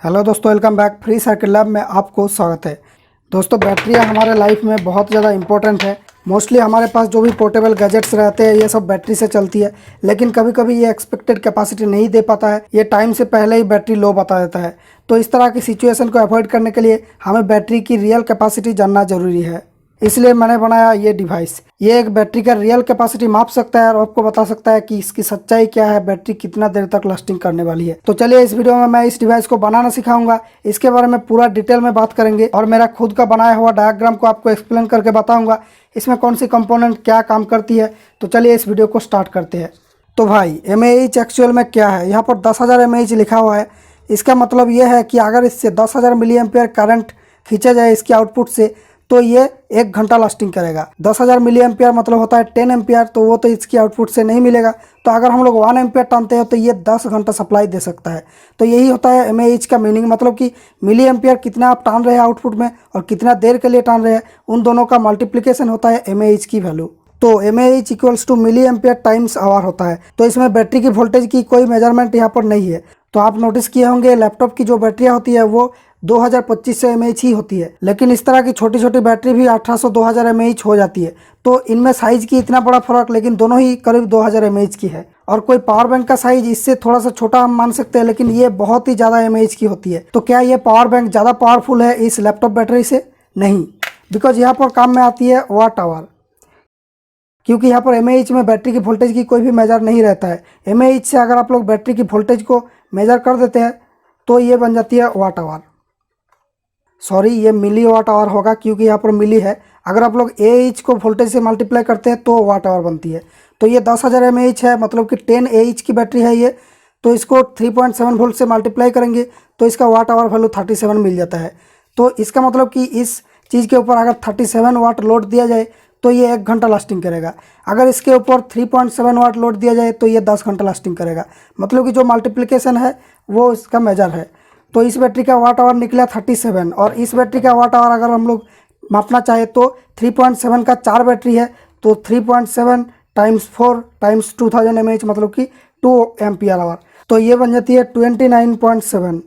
Hello दोस्तों, welcome back. Free circuit lab में आपको स्वागत है। दोस्तों, बैटरियां हमारे लाइफ में बहुत ज़्यादा इंपॉर्टेंट है। मोस्टली हमारे पास जो भी पोर्टेबल गैजेट्स रहते हैं ये सब बैटरी से चलती है, लेकिन कभी कभी ये एक्सपेक्टेड कैपेसिटी नहीं दे पाता है, ये टाइम से पहले ही बैटरी लो बता देता है। तो इस तरह की सिचुएशन को अवॉइड करने के लिए हमें बैटरी की रियल कैपेसिटी जानना ज़रूरी है। इसलिए मैंने बनाया ये डिवाइस। ये एक बैटरी का रियल कैपेसिटी माप सकता है और आपको बता सकता है कि इसकी सच्चाई क्या है, बैटरी कितना देर तक लास्टिंग करने वाली है। तो चलिए इस वीडियो में मैं इस डिवाइस को बनाना सिखाऊंगा, इसके बारे में पूरा डिटेल में बात करेंगे और मेरा खुद का बनाया हुआ डायग्राम को आपको एक्सप्लेन करके बताऊंगा इसमें कौन सी कंपोनेंट क्या काम करती है। तो चलिए इस वीडियो को स्टार्ट करते हैं। तो भाई mAh एक्चुअल में क्या है, यहाँ पर 10,000 mAh लिखा हुआ है। इसका मतलब ये है कि अगर इससे 10,000 मिली एम्पियर करंट खींचा जाए इसके आउटपुट से तो ये 1 घंटा लास्टिंग करेगा। 10,000 मिली एम्पियर मतलब होता है 10 एम्पियर, तो वो तो इसकी आउटपुट से नहीं मिलेगा। तो अगर हम लोग 1 एम्पियर टानते हैं तो ये 10 घंटा सप्लाई दे सकता है। तो यही होता है mAh का मीनिंग, मतलब कि मिली एम्पियर कितना आप टान रहे हैं आउटपुट में और कितना देर के लिए टान रहे हैं, उन दोनों का मल्टीप्लिकेशन होता है mAh की वैल्यू। तो mAh equals to milli ampere times hour होता है। तो इसमें बैटरी की वोल्टेज की कोई मेजरमेंट यहाँ पर नहीं है। तो आप नोटिस किए होंगे लैपटॉप की जो बैटरियाँ होती है वो 2500 mAh ही होती है, लेकिन इस तरह की छोटी छोटी बैटरी भी 1800-2000 mAh हो जाती है। तो इनमें साइज की इतना बड़ा फर्क, लेकिन दोनों ही करीब 2000 mAh की है। और कोई पावर बैंक का साइज इससे थोड़ा सा छोटा हम मान सकते हैं, लेकिन ये बहुत ही ज़्यादा mAh की होती है। तो क्या ये पावर बैंक ज़्यादा पावरफुल है इस लैपटॉप बैटरी से? नहीं, बिकॉज यहाँ पर काम में आती है वाट आवर, क्योंकि यहाँ पर mAh में बैटरी की वोल्टेज की कोई भी मेजर नहीं रहता है। mAh से अगर आप लोग बैटरी की वोल्टेज को मेजर कर देते हैं तो ये बन जाती है वाट आवर। सॉरी, ये मिली वाट आवर होगा क्योंकि यहाँ पर मिली है। अगर आप लोग AH को वोल्टेज से मल्टीप्लाई करते हैं तो वाट आवर बनती है। तो ये 10,000 mAh है, मतलब कि 10 AH की बैटरी है ये। तो इसको 3.7 वोल्ट से मल्टीप्लाई करेंगे तो इसका वाट आवर वैल्यू 37 मिल जाता है। तो इसका मतलब कि इस चीज़ के ऊपर अगर 37 वाट लोड दिया जाए तो ये 1 घंटा लास्टिंग करेगा। अगर इसके ऊपर 3.7 वाट लोड दिया जाए तो ये 10 घंटा लास्टिंग करेगा। मतलब कि जो मल्टीप्लिकेशन है वो इसका मेजर है। तो इस बैटरी का वाट आवर निकला 37, और इस बैटरी का वाट आवर अगर हम लोग मापना चाहे तो 3.7 का 4 बैटरी है, तो 3.7 टाइम्स 4 टाइम्स 2000 mAh मतलब कि 2 एम्पियर आवर। तो ये बन जाती है 29.7।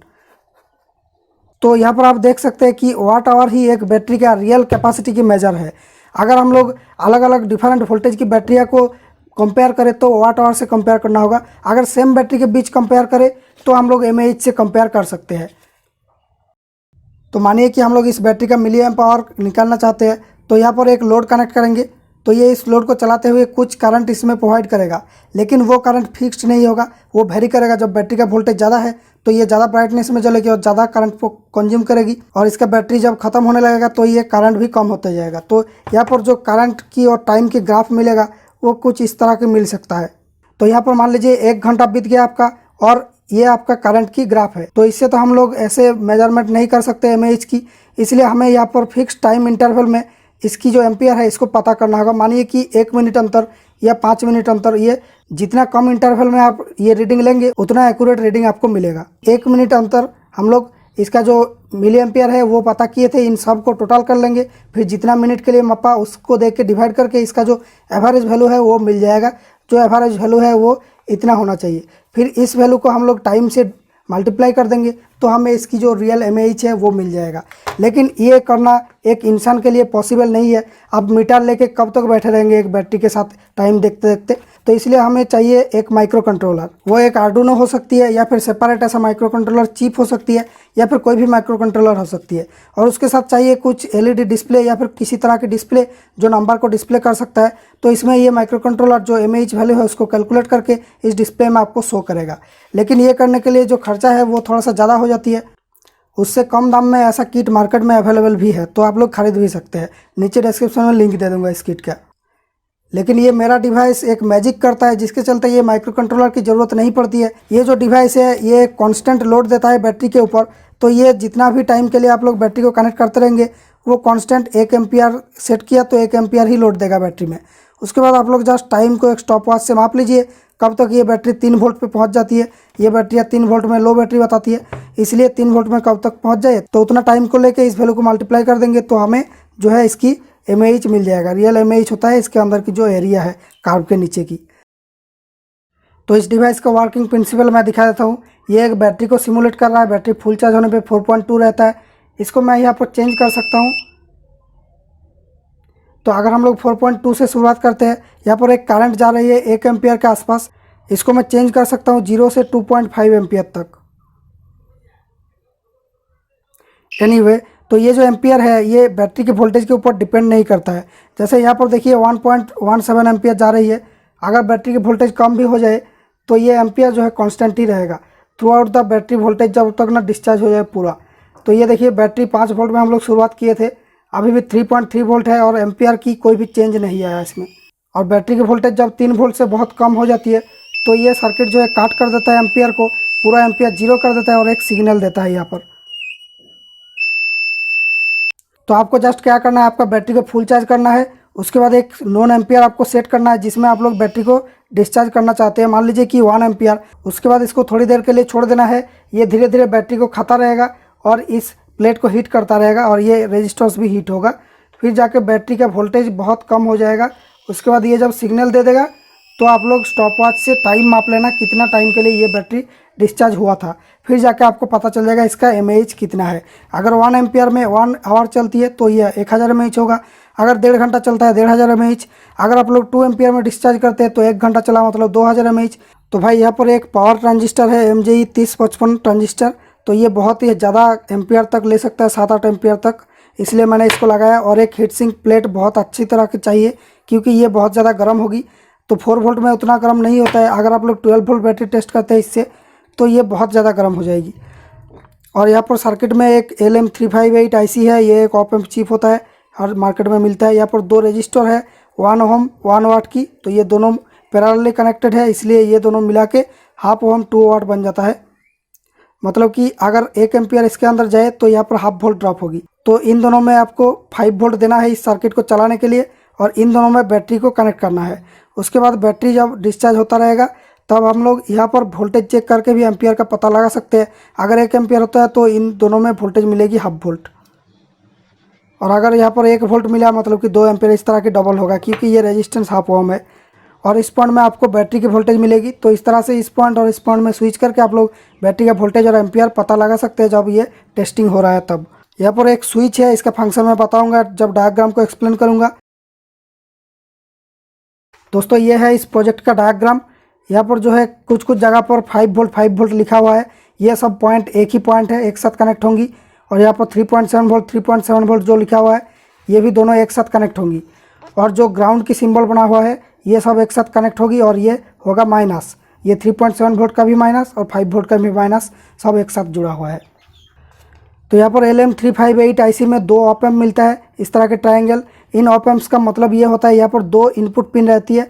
तो यहाँ पर आप देख सकते हैं कि वाट आवर ही एक बैटरी का रियल कैपेसिटी की मेजर है। अगर हम लोग अलग अलग डिफरेंट वोल्टेज की बैटरियाँ को कंपेयर करें तो वाट आवर से कंपेयर करना होगा। अगर सेम बैटरी के बीच कंपेयर करें तो हम लोग mAh से कंपेयर कर सकते हैं। तो मानिए कि हम लोग इस बैटरी का मिली एम्प आवर निकालना चाहते हैं, तो यहाँ पर एक लोड कनेक्ट करेंगे। तो ये इस लोड को चलाते हुए कुछ करंट इसमें प्रोवाइड करेगा, लेकिन वो करंट फिक्स्ड नहीं होगा, वो वेरी करेगा। जब बैटरी का वोल्टेज ज़्यादा है तो ये ज़्यादा ब्राइटनेस में जलेगी और ज़्यादा करंट को कंज्यूम करेगी, और इसका बैटरी जब खत्म होने लगेगा तो ये करंट भी कम होते जाएगा। तो यहाँ पर जो करंट की और टाइम की ग्राफ मिलेगा वो कुछ इस तरह की मिल सकता है। तो यहाँ पर मान लीजिए 1 घंटा बीत गया आपका और ये आपका करंट की ग्राफ है। तो इससे तो हम लोग ऐसे मेजरमेंट नहीं कर सकते mAh की, इसलिए हमें यहाँ पर फिक्स टाइम इंटरवल में इसकी जो एम्पियर है इसको पता करना होगा। मानिए कि 1 मिनट अंतर या 5 मिनट अंतर, ये जितना कम इंटरवल में आप ये रीडिंग लेंगे उतना एक्यूरेट रीडिंग आपको मिलेगा। 1 मिनट अंतर हम लोग इसका जो मिली एम्पियर है वो पता किए थे, इन सब को टोटल कर लेंगे, फिर जितना मिनट के लिए मपा उसको देख के डिवाइड करके इसका जो एवरेज वैल्यू है वो मिल जाएगा। जो एवरेज वैल्यू है वो इतना होना चाहिए। फिर इस वैल्यू को हम लोग टाइम से मल्टीप्लाई कर देंगे तो हमें इसकी जो रियल mAh है वो मिल जाएगा। लेकिन ये करना एक इंसान के लिए पॉसिबल नहीं है। आप मीटर लेके कब तक बैठे रहेंगे एक बैटरी के साथ टाइम देखते देखते? तो इसलिए हमें चाहिए एक माइक्रो कंट्रोलर। वो एक आर्डुइनो हो सकती है या फिर सेपरेट ऐसा माइक्रो कंट्रोलर चिप हो सकती है या फिर कोई भी माइक्रो कंट्रोलर हो सकती है। और उसके साथ चाहिए कुछ LED डिस्प्ले या फिर किसी तरह की डिस्प्ले जो नंबर को डिस्प्ले कर सकता है। तो इसमें ये माइक्रो कंट्रोलर जो mAh वैल्यू है उसको कैलकुलेट करके इस डिस्प्ले में आपको शो करेगा। लेकिन ये करने के लिए जो खर्चा है वो थोड़ा सा ज़्यादा हो जाती है। उससे कम दाम में ऐसा किट मार्केट में अवेलेबल भी है, तो आप लोग खरीद भी सकते हैं। नीचे डिस्क्रिप्शन में लिंक दे दूंगा इस किट का। लेकिन ये मेरा डिवाइस एक मैजिक करता है जिसके चलते ये माइक्रो कंट्रोलर की ज़रूरत नहीं पड़ती है। ये जो डिवाइस है ये कांस्टेंट लोड देता है बैटरी के ऊपर। तो ये जितना भी टाइम के लिए आप लोग बैटरी को कनेक्ट करते रहेंगे वो कांस्टेंट 1 एम्पियर सेट किया तो 1 एम्पियर ही लोड देगा बैटरी में। उसके बाद आप लोग जस्ट टाइम को एक स्टॉप वॉच से माप लीजिए कब तक ये बैटरी 3 वोल्ट पे पहुंच जाती है। ये बैटरियाँ 3 वोल्ट में लो बैटरी बताती है, इसलिए 3 वोल्ट में कब तक पहुंच जाए तो उतना टाइम को लेके इस वैल्यू को मल्टीप्लाई कर देंगे तो हमें जो है इसकी mAh मिल जाएगा। रियल mAh होता है इसके अंदर की जो एरिया है कार्व के नीचे की। तो इस डिवाइस का वर्किंग प्रिंसिपल मैं दिखा देता हूँ। ये एक बैटरी को सिमुलेट कर रहा है। बैटरी फुल चार्ज होने पे 4.2 रहता है। इसको मैं यहाँ पर चेंज कर सकता हूँ। तो अगर हम लोग 4.2 से शुरुआत करते हैं, यहाँ पर एक करंट जा रही है 1 एम्पियर के आसपास। इसको मैं चेंज कर सकता हूँ 0 से 2.5 एम्पियर तक। एनीवे, तो ये जो एम्पियर है ये बैटरी के वोल्टेज के ऊपर डिपेंड नहीं करता है। जैसे यहाँ पर देखिए 1.17 एम्पियर जा रही है। अगर बैटरी की वोल्टेज कम भी हो जाए तो ये एम्पियर जो है कांस्टेंट ही रहेगा through out the battery voltage, जब तक ना डिस्चार्ज हो जाए पूरा। तो ये देखिए बैटरी 5 वोल्ट में हम लोग शुरुआत किए थे, अभी भी 3.3 वोल्ट है और एम्पियर की कोई भी चेंज नहीं आया इसमें। और बैटरी की वोल्टेज जब 3 वोल्ट से बहुत कम हो जाती है तो ये सर्किट जो है काट कर देता है एम्पियर को, पूरा एम्पियर 0 कर देता है और एक सिग्नल देता है यहाँ पर। तो आपको जस्ट क्या करना है, आपका बैटरी को फुल चार्ज करना है। उसके बाद एक नॉन एम्पियर आपको सेट करना है जिसमें आप लोग बैटरी को डिस्चार्ज करना चाहते हैं। मान लीजिए कि 1 एम्पियर। उसके बाद इसको थोड़ी देर के लिए छोड़ देना है। ये धीरे धीरे बैटरी को खाता रहेगा और इस प्लेट को हीट करता रहेगा और ये रेजिस्टेंस भी हीट होगा। फिर जाके बैटरी का वोल्टेज बहुत कम हो जाएगा। उसके बाद ये जब सिग्नल दे देगा तो आप लोग स्टॉप वॉच से टाइम माप लेना कितना टाइम के लिए ये बैटरी डिस्चार्ज हुआ था। फिर जाके आपको पता चल जाएगा इसका एमएएच कितना है। अगर 1 एम्पियर में 1 आवर चलती है तो ये 1000 एमएएच होगा। अगर 1.5 घंटा चलता है 1500 एमएएच। अगर आप लोग 2 एम्पियर में डिस्चार्ज करते हैं तो 1 घंटा चला मतलब 2000 एमएएच। तो भाई यहाँ पर एक पावर ट्रांजिस्टर है MJE 3055 ट्रांजिस्टर। तो ये बहुत ही ज़्यादा एम्पियर तक ले सकता है, 7-8 एम्पियर तक, इसलिए मैंने इसको लगाया। और एक हीट सिंक प्लेट बहुत अच्छी तरह की चाहिए क्योंकि ये बहुत ज़्यादा गर्म होगी। तो 4 वोल्ट में उतना गर्म नहीं होता है। अगर आप लोग 12 वोल्ट बैटरी टेस्ट करते हैं इससे तो ये बहुत ज़्यादा गर्म हो जाएगी। और यहाँ पर सर्किट में एक LM358 IC है। ये एक ऑप एम्प चिप होता है, हर मार्केट में मिलता है। यहाँ पर 2 रजिस्टर है 1 ओम 1 वाट की। तो ये दोनों पैरेलली कनेक्टेड है, इसलिए ये दोनों मिला के 1/2 ओम 2 वाट बन जाता है। मतलब कि अगर 1 एम्पियर इसके अंदर जाए तो यहाँ पर 1/2 वोल्ट ड्रॉप होगी। तो इन दोनों में आपको 5 वोल्ट देना है इस सर्किट को चलाने के लिए और इन दोनों में बैटरी को कनेक्ट करना है। उसके बाद बैटरी जब डिस्चार्ज होता रहेगा तब हम लोग यहाँ पर वोल्टेज चेक करके भी एम्पियर का पता लगा सकते हैं। अगर 1 एम्पियर होता है तो इन दोनों में वोल्टेज मिलेगी 1/2 वोल्ट। और अगर यहाँ पर 1 वोल्ट मिला मतलब कि 2 एम्पियर इस तरह की डबल होगा क्योंकि ये रेजिस्टेंस 1/2 ओम है। और इस पॉइंट में आपको बैटरी की वोल्टेज मिलेगी। तो इस तरह से इस पॉइंट और इस पॉइंट में स्विच करके आप लोग बैटरी का वोल्टेज और एम्पियर पता लगा सकते हैं जब ये टेस्टिंग हो रहा है तब। यहाँ पर एक स्विच है, इसका फंक्शन मैं बताऊँगा जब डायग्राम को एक्सप्लेन करूँगा। दोस्तों ये है इस प्रोजेक्ट का डायग्राम। यहाँ पर जो है कुछ कुछ जगह पर 5 वोल्ट लिखा हुआ है। ये सब पॉइंट एक ही पॉइंट है, एक साथ कनेक्ट होंगी। और यहाँ पर 3.7 वोल्ट जो लिखा हुआ है ये भी दोनों एक साथ कनेक्ट होंगी। और जो ग्राउंड की सिंबल बना हुआ है ये सब एक साथ कनेक्ट होगी और ये होगा माइनस। ये 3.7 वोल्ट का भी माइनस और 5 वोल्ट का भी माइनस, सब एक साथ जुड़ा हुआ है। तो यहाँ पर LM358 IC में 2 ऑप एम्प मिलता है इस तरह के ट्रायंगल। इन ऑप एम्प्स का मतलब ये होता है यहाँ पर 2 इनपुट पिन रहती है,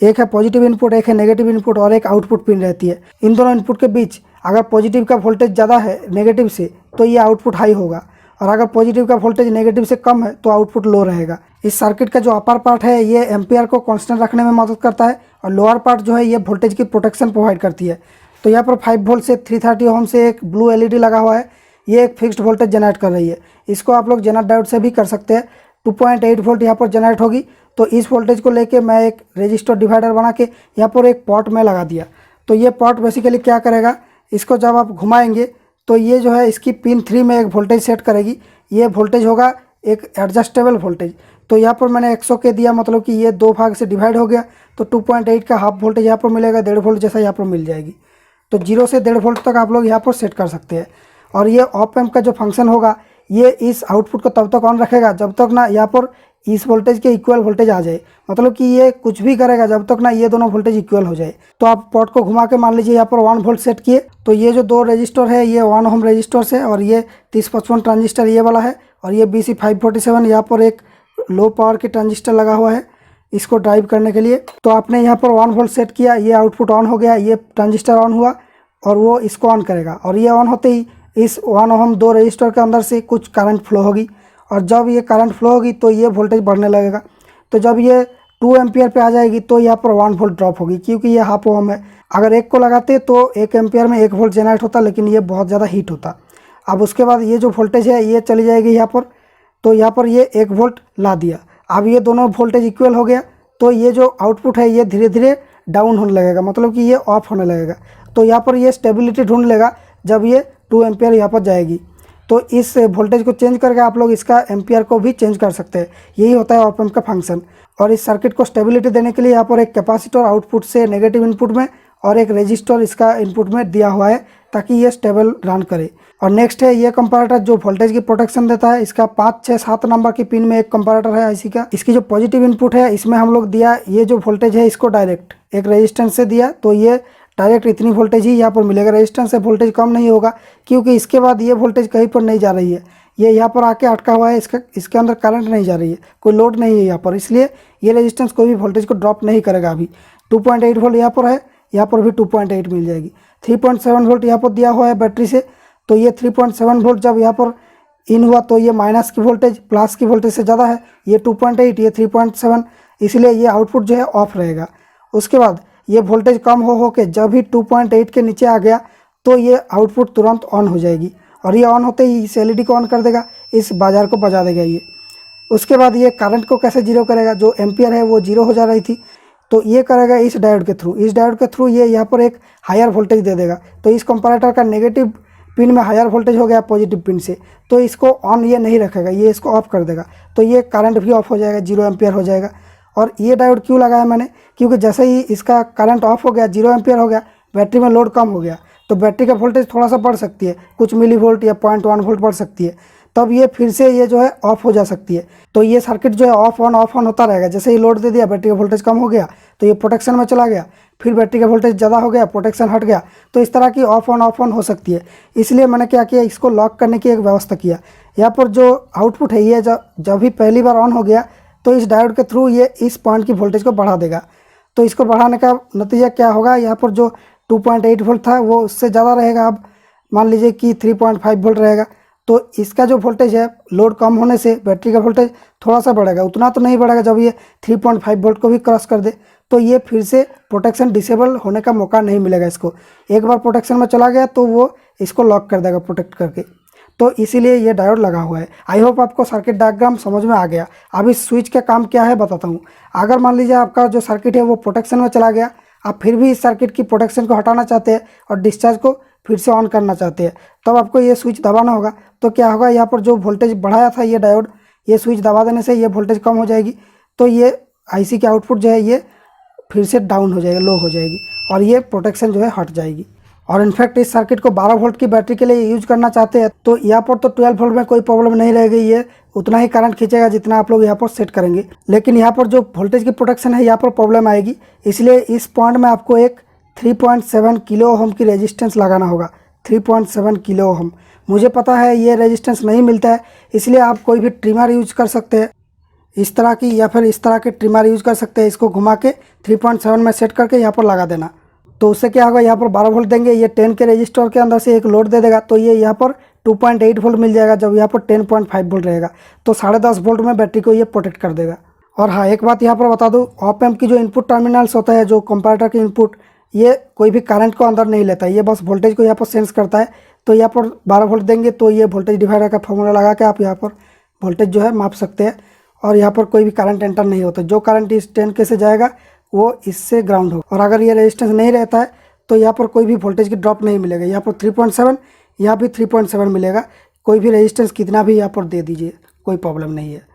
एक है पॉजिटिव इनपुट, एक है नेगेटिव इनपुट और एक आउटपुट पिन रहती है। इन दोनों इनपुट के बीच अगर पॉजिटिव का वोल्टेज ज़्यादा है नेगेटिव से तो ये आउटपुट हाई होगा और अगर पॉजिटिव का वोल्टेज नेगेटिव से कम है तो आउटपुट लो रहेगा। इस सर्किट का जो अपर पार्ट है ये एम्पियर को कांस्टेंट रखने में मदद करता है और लोअर पार्ट जो है ये वोल्टेज की प्रोटेक्शन प्रोवाइड करती है। तो यहाँ पर 5 वोल्ट से 330 ओम से एक ब्लू LED लगा हुआ है। ये एक फिक्स्ड वोल्टेज जनरेट कर रही है। इसको आप लोग जेनर डायोड से भी कर सकते हैं। 2.8 वोल्ट यहाँ पर जनरेट होगी। तो इस वोल्टेज को लेके मैं एक रेजिस्टर डिवाइडर बना के यहाँ पर एक पॉट में लगा दिया। तो ये पॉट बेसिकली क्या करेगा, इसको जब आप घुमाएंगे तो ये जो है इसकी पिन 3 में एक वोल्टेज सेट करेगी। ये वोल्टेज होगा एक एडजस्टेबल वोल्टेज। तो यहाँ पर मैंने 100 के दिया, मतलब कि ये 2 भाग से डिवाइड हो गया। तो 2.8 का हाफ वोल्टेज यहाँ पर मिलेगा, 1.5 वोल्ट जैसा यहाँ पर मिल जाएगी। तो 0 से 1.5 वोल्ट तक आप लोग यहाँ पर सेट कर सकते हैं। और ये ऑप एम्प का जो फंक्शन होगा ये इस आउटपुट को तब तक ऑन रखेगा जब तक ना यहाँ पर इस वोल्टेज के इक्वल वोल्टेज आ जाए। मतलब कि ये कुछ भी करेगा जब तक ना ये दोनों वोल्टेज इक्वल हो जाए। तो आप पॉट को घुमा के मान लीजिए यहाँ पर 1 वोल्ट सेट किए। तो ये जो 2 रजिस्टर है ये 1 ओम रजिस्टर है और ये 3055 ट्रांजिस्टर ये वाला है और ये BC547 यहाँ पर एक लो पावर की ट्रांजिस्टर लगा हुआ है इसको ड्राइव करने के लिए। तो आपने यहाँ पर 1 वोल्ट सेट किया, ये आउटपुट ऑन हो गया, ये ट्रांजिस्टर ऑन हुआ और वो इसको ऑन करेगा। और ये ऑन होते ही इस 1 ओम 2 रजिस्टर के अंदर से कुछ करंट फ्लो होगी और जब ये करंट फ्लो होगी तो ये वोल्टेज बढ़ने लगेगा। तो जब ये 2 एम्पियर पे आ जाएगी तो यहाँ पर 1 वोल्ट ड्रॉप होगी क्योंकि ये हाफ ओम है। अगर एक को लगाते तो 1 एम्पियर में 1 वोल्ट जनरेट होता, लेकिन ये बहुत ज़्यादा हीट होता। अब उसके बाद ये जो वोल्टेज है ये चली जाएगी यहाँ पर। तो यहाँ पर ये 1 वोल्ट ला दिया। अब ये दोनों वोल्टेज इक्वल हो गया। तो ये जो आउटपुट है ये धीरे धीरे डाउन होने लगेगा, मतलब कि ये ऑफ होने लगेगा। तो यहाँ पर ये स्टेबिलिटी ढूंढ लेगा जब ये 2 एम्पियर यहाँ पर जाएगी। तो इस वोल्टेज को चेंज करके आप लोग इसका एम्पियर को भी चेंज कर सकते हैं। यही होता है ऑप एम्प का फंक्शन। और इस सर्किट को स्टेबिलिटी देने के लिए यहाँ पर एक कैपेसिटर आउटपुट से नेगेटिव इनपुट में और एक रेजिस्टर इसका इनपुट में दिया हुआ है ताकि ये स्टेबल रन करे। और नेक्स्ट है ये कंपैरेटर जो वोल्टेज की प्रोटेक्शन देता है। इसका 5, 6, 7 नंबर की पिन में एक कंपैरेटर है आईसी का। इसकी जो पॉजिटिव इनपुट है इसमें हम लोग दिया ये जो वोल्टेज है इसको डायरेक्ट एक रेजिस्टेंस से दिया, तो ये डायरेक्ट इतनी वोल्टेज ही यहाँ पर मिलेगा। रेजिस्टेंस से वोल्टेज कम नहीं होगा क्योंकि इसके बाद ये वोल्टेज कहीं पर नहीं जा रही है, ये यहाँ पर आके अटका हुआ है, इसके अंदर करंट नहीं जा रही है, कोई लोड नहीं है यहाँ पर, इसलिए ये रेजिस्टेंस कोई भी वोल्टेज को ड्रॉप नहीं करेगा। अभी 2.8 वोल्ट यहाँ पर है, यहाँ पर भी 2.8 मिल जाएगी। 3.7 वोल्ट यहाँ पर दिया हुआ है बैटरी से, तो ये 3.7 वोल्ट जब यहाँ पर इन हुआ तो ये माइनस की वोल्टेज प्लस की वोल्टेज से ज़्यादा है, ये 2.8 ये 3.7, इसलिए ये आउटपुट जो है ऑफ रहेगा। उसके बाद ये वोल्टेज कम हो के जब भी 2.8 के नीचे आ गया तो ये आउटपुट तुरंत ऑन हो जाएगी, और ये ऑन होते ही इस एलईडी को ऑन कर देगा, इस बाजार को बजा देगा ये। उसके बाद ये करंट को कैसे जीरो करेगा, जो एम्पियर है वो जीरो हो जा रही थी तो ये करेगा इस डायोड के थ्रू। इस डायोड के थ्रू ये यहाँ पर एक हायर वोल्टेज दे देगा, तो इस कंपैरेटर का नेगेटिव पिन में हायर वोल्टेज हो गया पॉजिटिव पिन से, तो इसको ऑन ये नहीं रखेगा, ये इसको ऑफ कर देगा, तो ये करंट भी ऑफ हो जाएगा, 0 एम्पियर हो जाएगा। और ये डायोड क्यों लगाया मैंने, क्योंकि जैसे ही इसका करंट ऑफ हो गया 0 एम्पियर हो गया, बैटरी में लोड कम हो गया तो बैटरी का वोल्टेज थोड़ा सा बढ़ सकती है, कुछ मिली वोल्ट या 0.1 वोल्ट बढ़ सकती है, तब ये फिर से ये जो है ऑफ हो जा सकती है। तो ये सर्किट जो है ऑफ ऑन होता रहेगा। जैसे ही लोड दे दिया बैटरी का वोल्टेज कम हो गया तो ये प्रोटेक्शन में चला गया, फिर बैटरी का वोल्टेज ज़्यादा हो गया, प्रोटेक्शन हट गया, तो इस तरह की ऑफ ऑन हो सकती है। इसलिए मैंने क्या किया, इसको लॉक करने की एक व्यवस्था किया। यहाँ पर जो आउटपुट है ये जब भी पहली बार ऑन हो गया तो इस डायोड के थ्रू ये इस पॉइंट की वोल्टेज को बढ़ा देगा। तो इसको बढ़ाने का नतीजा क्या होगा, यहाँ पर जो 2.8 वोल्ट था वो उससे ज़्यादा रहेगा, अब मान लीजिए कि 3.5 वोल्ट रहेगा, तो इसका जो वोल्टेज है लोड कम होने से बैटरी का वोल्टेज थोड़ा सा बढ़ेगा, उतना तो नहीं बढ़ेगा। जब ये 3.5 वोल्ट को भी क्रॉस कर दे तो ये फिर से प्रोटेक्शन डिसेबल होने का मौका नहीं मिलेगा इसको। एक बार प्रोटेक्शन में चला गया तो वो इसको लॉक कर देगा प्रोटेक्ट करके, तो इसीलिए ये डायोड लगा हुआ है। आई होप आपको सर्किट डायग्राम समझ में आ गया। अब इस स्विच का काम क्या है बताता हूँ। अगर मान लीजिए आपका जो सर्किट है वो प्रोटेक्शन में चला गया, आप फिर भी इस सर्किट की प्रोटेक्शन को हटाना चाहते हैं और डिस्चार्ज को फिर से ऑन करना चाहते हैं, तब आपको ये स्विच दबाना होगा। तो क्या होगा, यहाँ पर जो वोल्टेज बढ़ाया था ये डायोड, ये स्विच दबा देने से ये वोल्टेज कम हो जाएगी, तो ये आईसी की आउटपुट जो है ये फिर से डाउन हो जाएगा, लो हो जाएगी, और ये प्रोटेक्शन जो है हट जाएगी। और इनफैक्ट इस सर्किट को 12 वोल्ट की बैटरी के लिए यूज करना चाहते हैं तो यहाँ पर तो 12 वोल्ट में कोई प्रॉब्लम नहीं रहेगी, ये उतना ही करंट खींचेगा जितना आप लोग यहाँ पर सेट करेंगे। लेकिन यहाँ पर जो वोल्टेज की प्रोटेक्शन है यहाँ पर प्रॉब्लम आएगी, इसलिए इस पॉइंट में आपको एक 3.7 किलो ओम की रेजिस्टेंस लगाना होगा। 3.7 किलो ओम, मुझे पता है ये रेजिस्टेंस नहीं मिलता है, इसलिए आप कोई भी ट्रिमर यूज कर सकते हैं, इस तरह की या फिर इस तरह के ट्रिमर यूज कर सकते हैं। इसको घुमा के 3.7 में सेट करके यहाँ पर लगा देना, तो उससे क्या होगा, यहाँ पर 12 वोल्ट देंगे, ये 10 के रजिस्टर के अंदर से एक लोड दे देगा, तो ये यहाँ पर 2.8 वोल्ट मिल जाएगा। जब यहाँ पर 10.5 वोल्ट रहेगा तो 10.5 वोल्ट में बैटरी को ये प्रोटेक्ट कर देगा। और हाँ, एक बात यहाँ पर बता दूँ, ऑप एम्प की जो इनपुट टर्मिनल्स होता है, जो कंपैरेटर की इनपुट, ये कोई भी करंट को अंदर नहीं लेता है, ये बस वोल्टेज को यहाँ पर सेंस करता है। तो यहाँ पर 12 वोल्ट देंगे तो ये वोल्टेज डिवाइडर का फॉर्मूला लगा के आप यहाँ पर वोल्टेज जो है माप सकते हैं, और यहाँ पर कोई भी करंट एंटर नहीं होता। जो करंट इस 10 के से जाएगा वो इससे ग्राउंड होगा, और अगर ये रेजिस्टेंस नहीं रहता है तो यहाँ पर कोई भी वोल्टेज की ड्रॉप नहीं मिलेगा। यहाँ पर 3.7, यहाँ भी 3.7 मिलेगा। कोई भी रेजिस्टेंस कितना भी यहाँ पर दे दीजिए, कोई प्रॉब्लम नहीं है।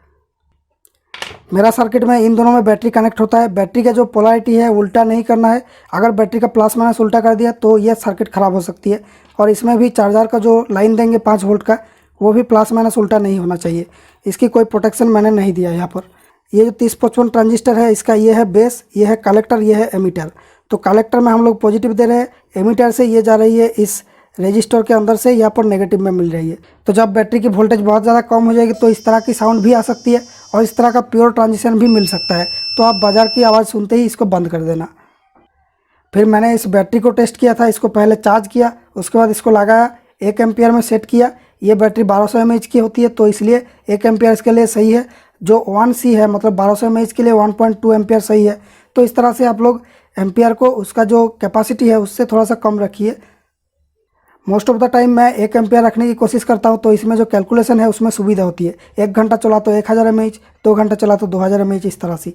मेरा सर्किट में इन दोनों में बैटरी कनेक्ट होता है। बैटरी का जो पोलैरिटी है उल्टा नहीं करना है, अगर बैटरी का प्लस माइनस उल्टा कर दिया तो ये सर्किट ख़राब हो सकती है। और इसमें भी चार्जर का जो लाइन देंगे 5 वोल्ट का, वो भी प्लस माइनस उल्टा नहीं होना चाहिए। इसकी कोई प्रोटेक्शन मैंने नहीं दिया यहाँ पर। ये जो 3055 ट्रांजिस्टर है, इसका ये है बेस, ये है कलेक्टर, ये है एमीटर। तो कलेक्टर में हम लोग पॉजिटिव दे रहे हैं, एमीटर से ये जा रही है इस रजिस्टर के अंदर से, यहाँ पर नेगेटिव में मिल रही है। तो जब बैटरी की वोल्टेज बहुत ज़्यादा कम हो जाएगी तो इस तरह की साउंड भी आ सकती है, और इस तरह का प्योर ट्रांजिशन भी मिल सकता है। तो आप बाजार की आवाज़ सुनते ही इसको बंद कर देना। फिर मैंने इस बैटरी को टेस्ट किया था, इसको पहले चार्ज किया, उसके बाद इसको लगाया, 1 एम्पियर में सेट किया। ये बैटरी 1200 mAh की होती है, तो इसलिए 1 एम्पियर इसके लिए सही है। जो 1C है, मतलब 1200 mAh के लिए 1.2 एम्पियर सही है। तो इस तरह से आप लोग एम्पियर को, उसका जो कैपेसिटी है उससे थोड़ा सा कम रखिए। मोस्ट ऑफ द टाइम मैं 1 एम्पियर रखने की कोशिश करता हूँ, तो इसमें जो कैलकुलेशन है उसमें सुविधा होती है। 1 घंटा चला तो 1000 mAh, 2 घंटा चला तो 2000 mAh, इस तरह से।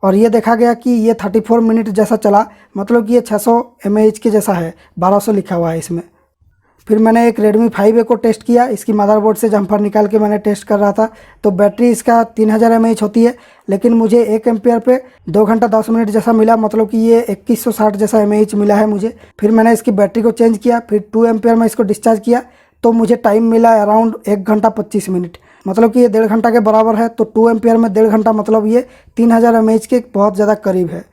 और ये देखा गया कि ये 34 मिनट जैसा चला, मतलब कि ये 600 mAh के जैसा है, 1200 लिखा हुआ है इसमें। फिर मैंने एक Redmi 5A को टेस्ट किया, इसकी मदरबोर्ड से जम्पर निकाल के मैंने टेस्ट कर रहा था। तो बैटरी इसका 3000 mAh होती है, लेकिन मुझे 1 एम्पियर पे 2 घंटा 10 मिनट जैसा मिला, मतलब कि ये 2160 जैसा mAh मिला है मुझे। फिर मैंने इसकी बैटरी को चेंज किया, फिर 2 एम्पियर में इसको डिस्चार्ज किया, तो मुझे टाइम मिला अराउंड 1 घंटा 25 मिनट, मतलब कि ये 1.5 घंटा के बराबर है। तो 2 एम्पियर में 1.5 घंटा, मतलब ये 3000 mAh के बहुत ज़्यादा करीब है।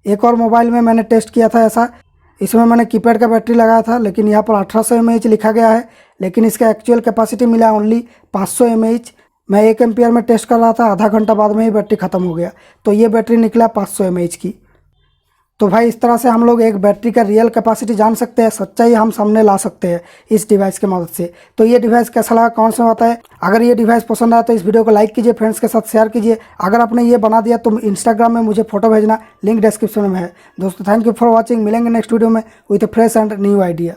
एक और मोबाइल में मैंने टेस्ट किया था ऐसा, इसमें मैंने कीपैड का बैटरी लगाया था, लेकिन यहाँ पर 1800 mAh लिखा गया है, लेकिन इसका एक्चुअल कैपेसिटी मिला ओनली 500 mAh। मैं 1 एम्पियर में टेस्ट कर रहा था, आधा घंटा बाद में ही बैटरी ख़त्म हो गया, तो ये बैटरी निकला 500 mAh की। तो भाई इस तरह से हम लोग एक बैटरी का रियल कैपेसिटी जान सकते हैं, सच्चाई हम सामने ला सकते हैं इस डिवाइस के मदद से। तो ये डिवाइस कैसा लगा, कौन सा आता है? अगर ये डिवाइस पसंद आया तो इस वीडियो को लाइक कीजिए, फ्रेंड्स के साथ शेयर कीजिए। अगर आपने ये बना दिया तो इंस्टाग्राम में मुझे फोटो भेजना, लिंक डिस्क्रिप्शन में है। दोस्तों थैंक यू फॉर वॉचिंग, मिलेंगे नेक्स्ट वीडियो में with fresh and new idea.